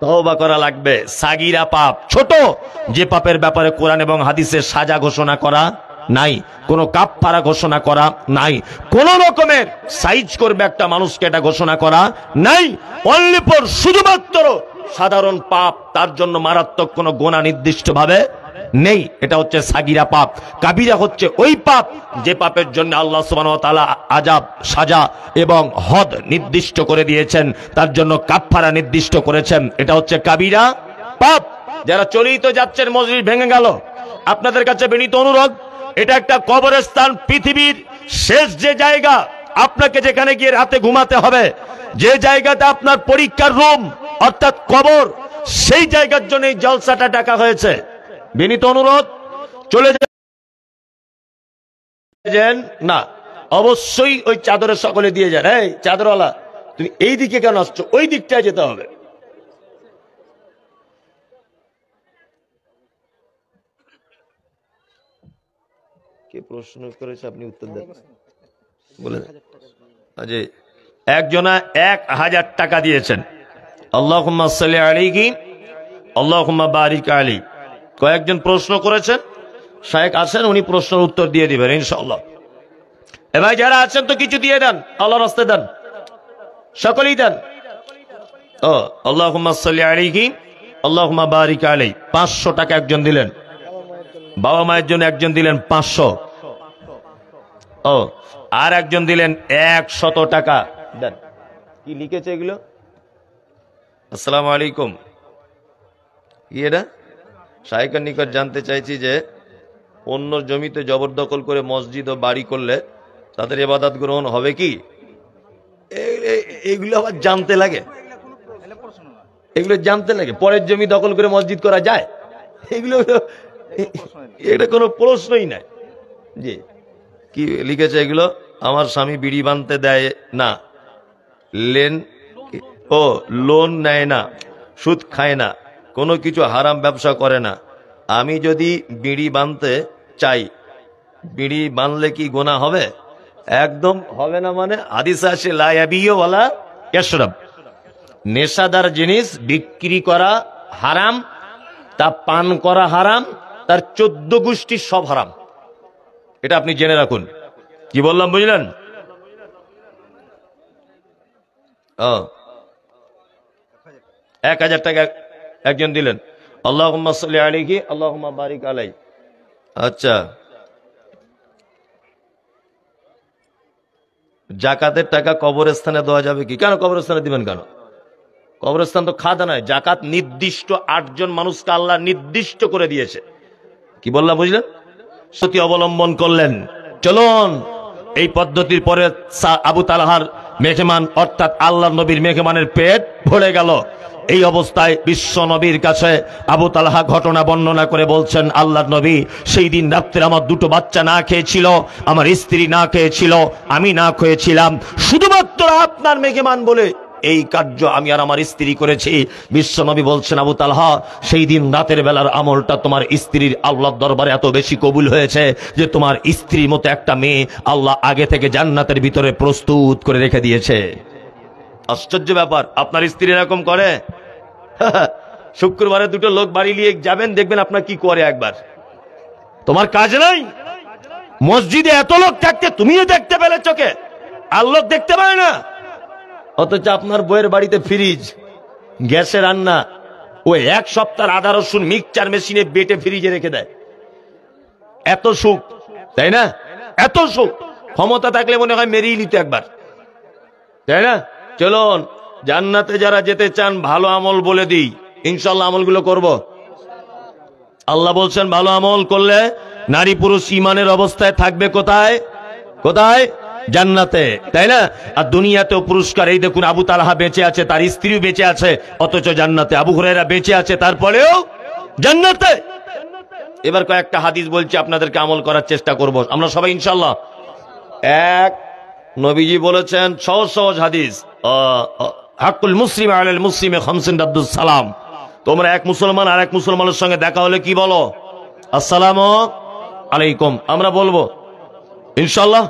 তওবা করা লাগবে। সাগিরা পাপ, ছোট যে পাপের ব্যাপারে কোরআন এবং হাদিসে সাজা ঘোষণা করা নাই, কোন কাফফারা ঘোষণা করা নাই, কোন রকমের সাইজ করবে একটা মানুষকে এটা ঘোষণা করা নাই। অনলি ফর শুধুমাত্র সাধারণ পাপ, তার জন্য মারাত্মক কোন গুনাহ নির্দিষ্ট ভাবে নেই। এটা হচ্ছে সাগিরা পাপ। কাবিরা হচ্ছে ওই পাপ যে পাপের জন্য আল্লাহ সুবহানাহু ওয়া তাআলা আযাব, সাজা এবং হদ নির্দিষ্ট করে দিয়েছেন, তার জন্য কাফফারা নির্দিষ্ট করেছেন। এটা হচ্ছে কাবিরা পাপ। যারা চলেই তো যাচ্ছেন, মসজিদ ভেঙে গেল, আপনাদের কাছে বিনীত অনুরোধ, এটা একটা কবরস্থান, পৃথিবীর শেষ যে জায়গা, আপনাকে যেখানে গিয়ে রাতে ঘুমাতে হবে, যে জায়গাটা আপনার পরীক্ষার রুম অর্থাৎ কবর, সেই জায়গার জন্য এই জলসাটা ডাকা হয়েছে। বিনীত অনুরোধ, চলে যান না, অবশ্যই ওই চাদরে সকলে দিয়ে যান। এই চাদরওয়ালা, তুমি এই দিকে কেন আসছো? ওই দিকটায় যেতে হবে। কে প্রশ্ন করেছে আপনি উত্তর দেন, বলে জি। একজনা 1000 টাকা দিয়েছেন। আল্লাহুম্মা সাল্লি আলাইহি আল্লাহুম্মা বারিক আলাইহি। কয়েকজন প্রশ্ন করেছেন, শায়েখ আছেন, উনি প্রশ্নের উত্তর দিয়ে দিবেন ইনশাআল্লাহ। এ ভাই যারা আছেন তো কিছু দিয়ে দেন, আল্লাহর রাস্তায় দেন, সকলেই দেন। ও আল্লাহুম্মা সাল্লি আলাইহি আল্লাহুম্মা বারিক আলাইহি। 500 টাকা একজন দিলেন, বাবা মায়ের জন্য একজন দিলেন 500। ও আর একজন দিলেন 100 টাকা। দেন। কি লিখেছে এগুলো? আসসালামু আলাইকুম। কি এটা? শায়েখের নিকট জানতে চাইছি যে অন্য জমিতে জবরদখল করে মসজিদ ও বাড়ি করলে তাদের ইবাদত গ্রহণ হবে কি? এগুলো আবার জানতে লাগে, এগুলো জানতে লাগে। পরের জমি দখল করে মসজিদ করা যায়? এগুলো এটা কোনো প্রশ্নই নাই। জি, কি লিখেছে এগুলো? আমার স্বামী বিড়ি বানতে দেয় না, লোন নেয় না, সুদ খায় না, কোনো কিছু হারাম ব্যবসা করে না। আমি যদি বিড়ি বানতে চাই, বিড়ি বানলে কি গুনাহ হবে? একদম হবে না। মানে হাদিসে আছে লা ইয়াবিউ ওয়ালা ইয়াশরাব, নেশাদার জিনিস বিক্রি করা হারাম, তা পান করা হারাম, তার 14 গোষ্ঠী সব হারাম। এটা আপনি জেনে রাখুন। কি বললাম বুঝলেন? 1000 টাকা একজন দিলেন। আল্লাহুম্মা সাল্লি আলাইহি আল্লাহুম্মা বারিক আলাইহি। আচ্ছা, জাকাতের টাকা কবরস্থানে দেওয়া যাবে কি? কেন কবরস্থানে দিবেন কেন? কবরস্থান তো খাদা নয়। জাকাত নির্দিষ্ট 8 জন মানুষকে আল্লাহ নির্দিষ্ট করে দিয়েছে। কি বললাম বুঝলেন? সতী অবলম্বন করলেন। চলুন, এই পদ্ধতির পরে আবু তালহার মেহমান অর্থাৎ আল্লাহ নবীর মেহমানের পেট ভরে গেল। এই অবস্থায় বিশ্ব নবীর কাছে আবু তালহা ঘটনা বর্ণনা করে বলছেন, আল্লাহ নবী, সেই দিন রাত্রে আমার 2টো বাচ্চা না খেয়েছিল, আমার স্ত্রী না খেয়েছিল, আমি না খেয়েছিলাম, শুধুমাত্র আপনার মেহমান বলে এই কার্য আমি আর আমার স্ত্রী করেছি। বিশ্ব নবী বলছেন, আবু তালহা, সেই দিন রাতের বেলার আমলটা তোমার স্ত্রীর আল্লাহর দরবারে এত বেশি কবুল হয়েছে যে তোমার স্ত্রীর মতো একটা মেয়ে আল্লাহ আগে থেকে জান্নাতের ভিতরে প্রস্তুত করে রেখে দিয়েছে। আশ্চর্য ব্যাপার, আপনার স্ত্রী এরকম করে? শুক্রবারে দুটো লোক বাড়ি নিয়ে যাবেন, দেখবেন আপনার কি করে। একবার তোমার কাজ নাই, মসজিদে এত লোক থাকতে তুমিও দেখতে পেলে চোখে, আর লোক দেখতে পারে না। অথচ আপনার বইয়ের বাড়িতে ফ্রিজ, গ্যাসে রান্না, ওই এক সপ্তাহ আদা রসুন মিক্সচার মেশিনে বেটে ফ্রিজে রেখে দেয়। এত সুখ, তাই না? এত সুখ। ক্ষমতা থাকলে মনে হয় মেরেই নিত একবার, তাই না? চলুন জান্নাতে যারা যেতে চান ভালো আমল বলে দিই, ইনশাল্লাহ আমলগুলো করব। আল্লাহ বলছেন ভালো আমল করলে নারী পুরুষ ইমানের অবস্থায় থাকবে কোথায়? কোথায়? জান্নাতে, তাই না? আর দুনিয়াতেও পুরস্কার। এই দেখুন, আবু তালহা বেঁচে আছে, তার স্ত্রীও বেঁচে আছে, অথচ জান্নাতে। আবু হুরায়রা বেঁচে আছে, তারপরেও জান্নাতে। এবার কয়েকটা হাদিস বলছি, আপনাদেরকে আমল করার চেষ্টা করব আমরা সবাই ইনশাল্লাহ। এক, নবীজি বলেছেন সহজ সহজ হাদিস, হাক্কুল মুসলিম আলাল মুসলিমে খামসুন রাদ্দুস সালাম। তোমরা এক মুসলমান আর এক মুসলমানের সঙ্গে দেখা হলে কি বলো? আসসালামু আলাইকুম। আমরা বলবো ইনশাল্লাহ,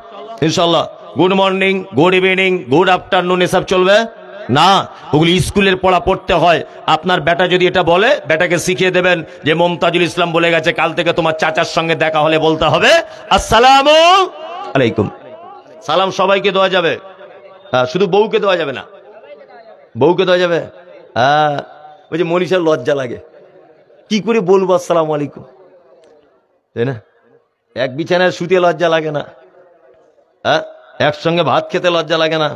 ইনশাল্লাহ। Good morning, good evening, good afternoon এসব চলবে না। ওগুলি স্কুলের পড়া পড়তে হয়। আপনার বেটা যদি এটা বলে, বেটাকে শিখিয়ে দেবেন যে মমতাজুল ইসলাম বলে গেছে কাল থেকে তোমার চাচার সঙ্গে দেখা হলে বলতে হবে আসসালামু আলাইকুম। সালাম সবাইকে দেওয়া যাবে, শুধু বউকে দেওয়া যাবে না। বউকে দেওয়া যাবে? হ্যাঁ। ওই যে মনীষার লজ্জা লাগে, কি করে বলবো আসসালামু আলাইকুম, তাই না? এক বিছানায় শুতে লজ্জা লাগে না? হ্যাঁ। একসঙ্গে ভাত খেতে লজ্জা লাগে না?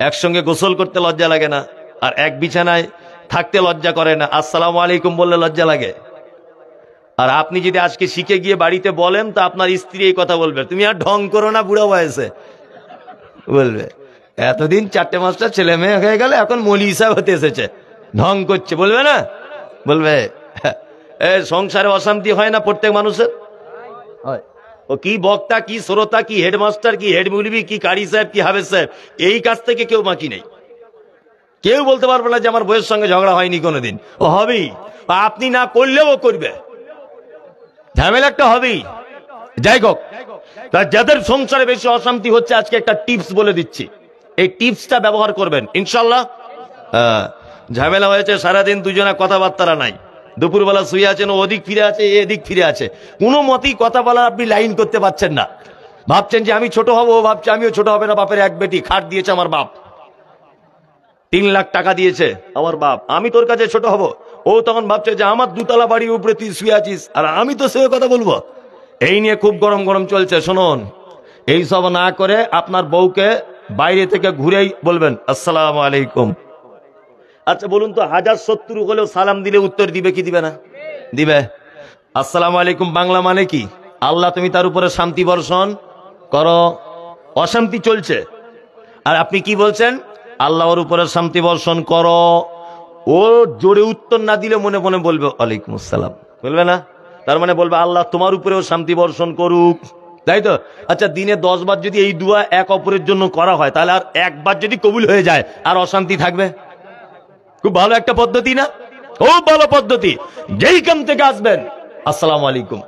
একসঙ্গে গোসল করতে লজ্জা লাগে না? আর এক বিছানায় থাকতে লজ্জা করে না? আসসালামু আলাইকুম বললে লজ্জা লাগে। আর আপনি যদি আজকে শিখে গিয়ে বাড়িতে বলেন, তো আপনার স্ত্রী এই কথা বলবে, তুমি আর ঢং করো না বুড়া বয়সে, বলবে এতদিন 4টে-5টা ছেলে মেয়ে হয়ে গেলে এখন মলি হিসাব হতে এসেছে, ঢং করছে, বলবে না? বলবে। সংসারে অশান্তি হয় না প্রত্যেক মানুষের? হয়। ও কি বক্তা, কি শ্রোতা, কি হেডমাস্টার, কি হেড মৌলবি, কি কারি সাহেব, কি হাফেজ সাহেব, এই কাজ থেকে কেউ বাকি নেই। কেউ বলতে পারবে না যে আমার বইয়ের সঙ্গে ঝগড়া হয়নি কোনোদিন। ও হবেই, আপনি না করলেও ও করবে, ঝামেলা একটা হবেই। যাই হোক, যাদের সংসারে বেশি অশান্তি হচ্ছে, আজকে একটা টিপস বলে দিচ্ছি, এই টিপসটা ব্যবহার করবেন ইনশাল্লাহ। ঝামেলা হয়েছে, সারাদিন দুজনে কথাবার্তা নাই, দুপুরবেলা শুয়ে আছেন, ওদিক ফিরে আছে, এদিক ফিরে আছে, কোনো মতেই কথা বলার আপনি লাইন করতে পারছেন না। ভাবছেন যে আমি ছোট হব, ও ভাবছে আমিও ছোট হবে না। বাপের এক বেটি, খাট দিয়েছে আমার বাপ, 3 লাখ টাকা দিয়েছে আমার বাপ, আমি তোর কাছে ছোট হব। ও তখন ভাবছে যে আমার 2তলা বাড়ির উপরে তুই শুয়ে আছিস, আর আমি তো সে কথা বলবো। এই নিয়ে খুব গরম গরম চলছে। শুনুন, এই সব না করে আপনার বউকে বাইরে থেকে ঘুরেই বলবেন আসসালামু আলাইকুম। আচ্ছা বলুন তো, 1000 শত্রু হলেও সালাম দিলে উত্তর দিবে কি দিবে না? দিবে। আসসালামু আলাইকুম বাংলা মানে কি? আল্লাহ তুমি তার উপরে শান্তি বর্ষণ করো। অশান্তি চলছে, আর আপনি কি বলছেন? আল্লাহর উপরে শান্তি বর্ষণ করো। ও জোরে উত্তর না দিলে মনে মনে বলবে ওয়ালাইকুম আসসালাম, বলবে না? তার মানে বলবে আল্লাহ তোমার উপরেও শান্তি বর্ষণ করুক, তাই তো? আচ্ছা, দিনে 10 বার যদি এই দোয়া এক অপরের জন্য করা হয়, তাহলে আর একবার যদি কবুল হয়ে যায়, আর অশান্তি থাকবে? খুব ভালো একটা পদ্ধতি না? খুব ভালো পদ্ধতি। যেইখান থেকে আসবেন আসসালামু আলাইকুম,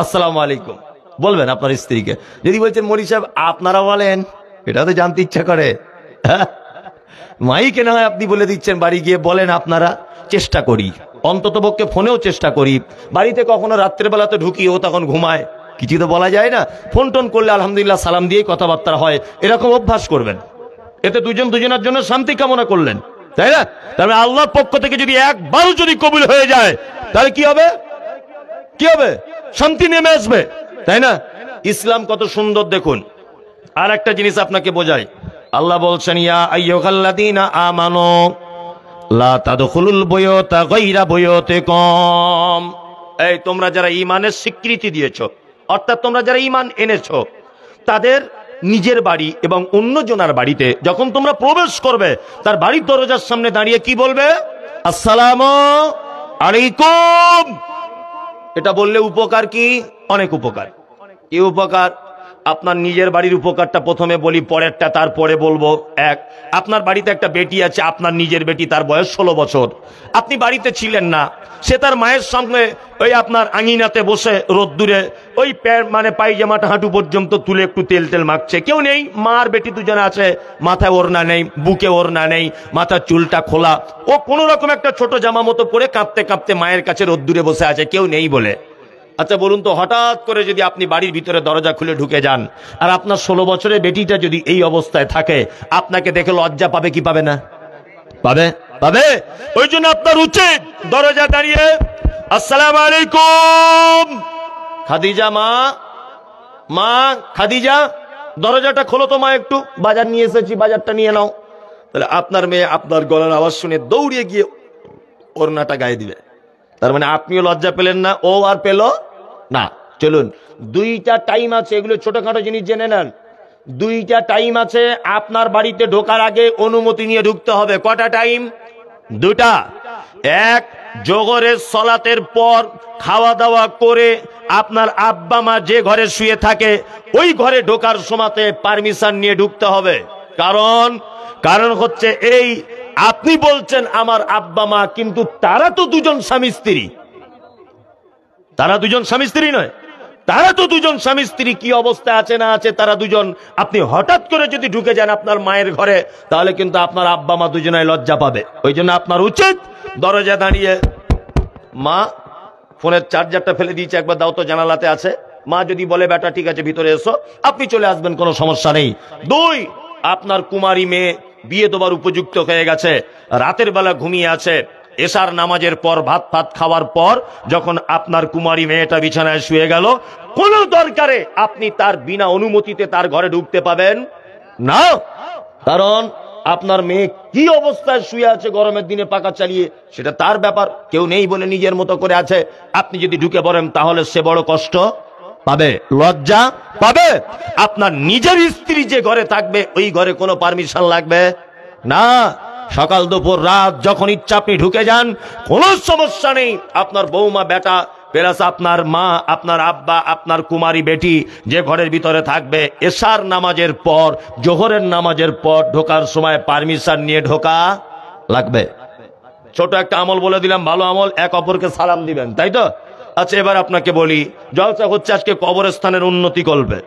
আসসালামু আলাইকুম বলবেন আপনার স্ত্রীকে। যদি বলছেন মনি সাহেব আপনারা বলেন, এটা তো জানতে ইচ্ছা করে। মাইকে না হয় আপনি বলে দিচ্ছেন, বাড়ি গিয়ে বলেন আপনারা। চেষ্টা করি, অন্তত পক্ষে ফোনেও চেষ্টা করি। বাড়িতে কখনো রাত্রের বেলা তো ঢুকি, ও তখন ঘুমায়, কিছু তো বলা যায় না। ফোন টোন করলে আলহামদুলিল্লাহ সালাম দিয়ে কথাবার্তা হয়, এরকম অভ্যাস করবেন। এতে দুজন দুজনের জন্য শান্তি কামনা করলেন, তাই না? তাহলে আল্লাহর পক্ষ থেকে যদি একবারও যদি কবুল হয়ে যায়, তাহলে কি হবে? কি হবে? শান্তি নেমে আসবে, তাই না? ইসলাম কত সুন্দর দেখুন। আর একটা জিনিস আপনাকে বোঝাই, আল্লাহ বলছেন ইয়া আইয়ুহাল্লাযীনা আমানু লা তাদখুলুল বুয়ুতা গায়রা বুয়ুতিকুম। এই তোমরা যারা ঈমানের স্বীকৃতি দিয়েছো, অর্থাৎ তোমরা যারা ঈমান এনেছো, তাদের নিজের বাড়ি এবং অন্যজনের বাড়িতে যখন তোমরা প্রবেশ করবে, তার বাড়ির দরজার সামনে দাঁড়িয়ে কি বলবে? আসসালামু আলাইকুম। এটা বললে উপকার কি? অনেক উপকার। কি উপকার? আপনার নিজের বাড়ির উপকারটা প্রথমে বলি, পরেরটা তারপরে বলবো। এক, আপনার বাড়িতে একটা বেটি আছে, আপনার নিজের বেটি, তার বয়স 16 বছর। আপনি বাড়িতে ছিলেন না, সে তার মায়ের সঙ্গে ওই আপনার আঙিনাতে বসে রোদ্দুরে ওই মানে পায়জামাটা হাঁটু পর্যন্ত তুলে একটু তেল তেল মাখছে। কেউ নেই, মা আর বেটি দুজনে আছে, মাথায় ওড়না নেই, বুকে ওড়না নেই, মাথার চুলটা খোলা, ও কোনো রকম একটা ছোট জামা মতো পরে কাঁপতে কাঁপতে মায়ের কাছে রোদ্দুরে বসে আছে, কেউ নেই বলে। আচ্ছা বলুন তো, হঠাৎ করে যদি আপনি বাড়ির ভিতরে দরজা খুলে ঢুকে যান আর আপনার 16 বছরের বেটিটা যদি এই অবস্থায় থাকে, আপনাকে দেখে লজ্জা পাবে কি পাবে না? পাবে, পাবে। ওই জন্য আপনার উচিত দরজা দাঁড়িয়ে আসসালামু আলাইকুম খাদিজা, মা খাদিজা, দরজাটা খোলো তো মা, একটু বাজার নিয়ে এসেছি, বাজারটা নিয়ে নাও। তাহলে আপনার মেয়ে আপনার গলার আওয়াজ শুনে দৌড়িয়ে গিয়ে ওড়নাটা গায়ে দিবে। তার মানে আপনিও লজ্জা পেলেন না, ও আর পেল না। চলুন, দুইটা টাইম আছে, এগুলো ছোটখাটো জিনিস জেনে নেন। দুইটা টাইম আছে, আপনার বাড়িতে ঢোকার আগে অনুমতি নিয়ে ঢুকতে হবে। কটা টাইম? দুটা। এক, জোহরের সলাতের পর খাওয়া দাওয়া করে আপনার আব্বা মা যে ঘরে শুয়ে থাকে ওই ঘরে ঢোকার সময়তে পারমিশন নিয়ে ঢুকতে হবে। কারণ হচ্ছে এই, আপনি বলছেন আমার আব্বা মা, কিন্তু তারা তো দুজন স্বামী স্ত্রী। তারা দুজন স্বামী স্ত্রী নয়, তারা তো দুজন স্বামী স্ত্রী। কি অবস্থা আছে না আছে তারা দুজন। আপনি হঠাৎ করে যদি ঢুকে যান আপনার মায়ের ঘরে, তাহলে কিন্তু আপনার আব্বা মা দুজনাই লজ্জা পাবে। ওই জন্য আপনার উচিত দরজা দাঁড়িয়ে, মা ফোনের চার্জারটা ফেলে দিয়েছে, একবার দাও তো, জানালাতে আছে। মা যদি বলে বেটা ঠিক আছে ভিতরে এসো, আপনি চলে আসবেন, কোনো সমস্যা নেই। দুই, আপনার কুমারী মেয়ে বিয়ে দেবার উপযুক্ত হয়ে গেছে, রাতের বেলা ঘুমিয়ে আছে, এশার নামাজের পর ভাত খাওয়ার পর যখন আপনার কুমারী মেয়েটা বিছানায় শুয়ে গেল, কোন দরকারে আপনি তার বিনা অনুমতিতে তার ঘরে ঢুকতে পাবেন না। কারণ আপনার মেয়ে কি অবস্থায় শুয়ে আছে গরমের দিনে পাখা চালিয়ে, সেটা তার ব্যাপার, কেউ নেই বলে নিজের মতো করে আছে। আপনি যদি ঢুকে পড়েন তাহলে সে বড় কষ্ট পাবে, লজ্জা পাবে। আপনার নিজের স্ত্রী যে ঘরে থাকবে ওই ঘরে কোনো পারমিশন লাগবে না। সকাল দুপুর রাত যখন ইচ্ছা আপনি ঢুকে যান, কোনো সমস্যা নেই। আপনার বৌমা বেটা প্লাস আপনার মা, আপনার আব্বা, আপনার কুমারী বেটি যে ঘরের ভিতরে থাকবে, এশার নামাজের পর জোহরের নামাজের পর ঢোকার সময় পারমিশন নিয়ে ঢোকা লাগবে। ছোট একটা আমল বলে দিলাম, ভালো আমল, এক অপরকে সালাম দিবেন, তাই তো? আচ্ছা এবার আপনাকে বলি, জলসা হচ্ছে আজকে কবরস্থানের উন্নতি করবে।